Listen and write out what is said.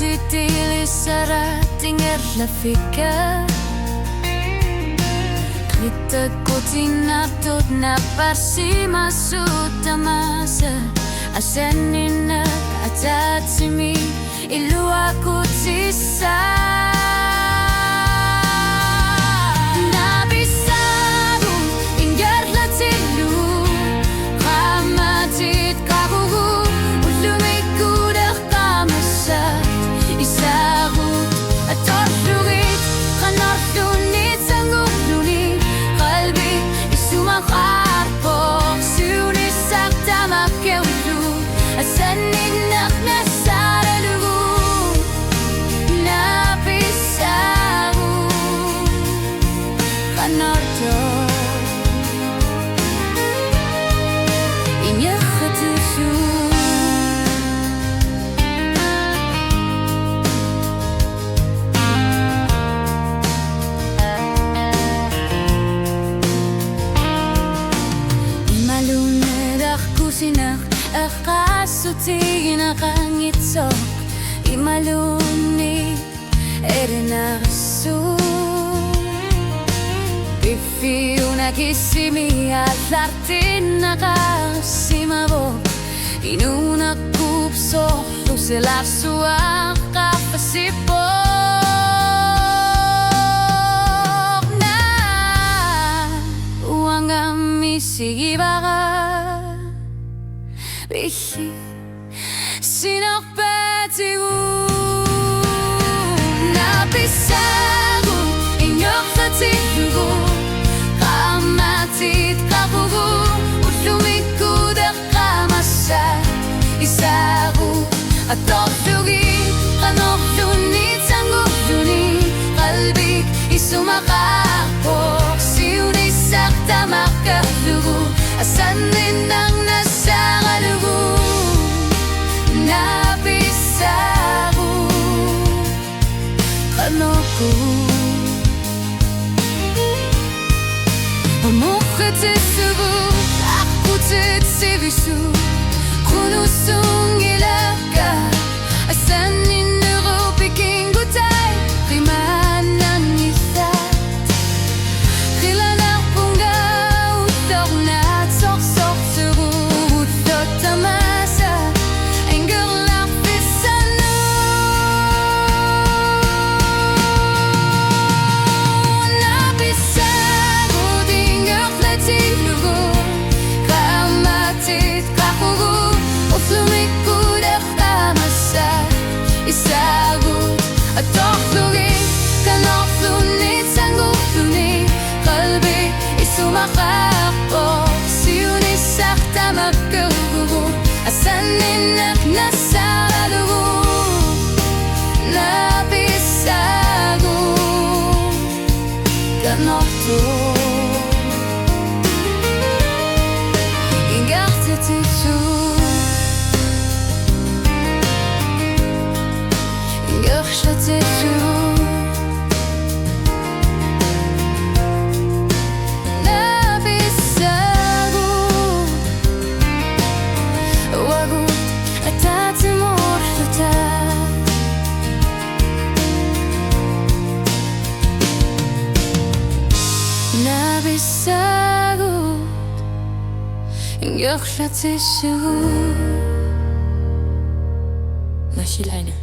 titili sarating erlafika Kita kutinaptot na parsimasudamasa Asenin nag-atatsimi Ilua kutisa Akasuti nakangitsok Imaluni erinasu Bifiu nakisimi alartin nakasimabo Inunakupso luselasua kapasipo Na uangami sigibaga Bihi sinakbetigu Nabisagu inyok tatilugu Kamatit kabugu Utlumiku dekamasa Isagu atoflugi Kanofluni tanggufluni Kalbik isumakakok Siunisak tamakahlugu Asanin ang nasagalugu Nabisagu Kanoku Mukhatisugu Aku tetsivisu Kunusung ilaka Asanin nerupiking gutay Rimanan isat Rilanak punga Utok na sok-sok Suru utot tamasa Anger lakpisano Nabisagu Dingak latilugu Kamatit kakugu Uflumiku dekamasa Isagut atoklugi Kanofluni tanggufluni Kalbi isumakakpo Siunisak tamakkugu Asanin ak nasagalugu Nabisagu Kanofto Ingartetisu Ingartetisu Nabisagu Wagut atatimurluta Nabisagu Ingartetisu Machilene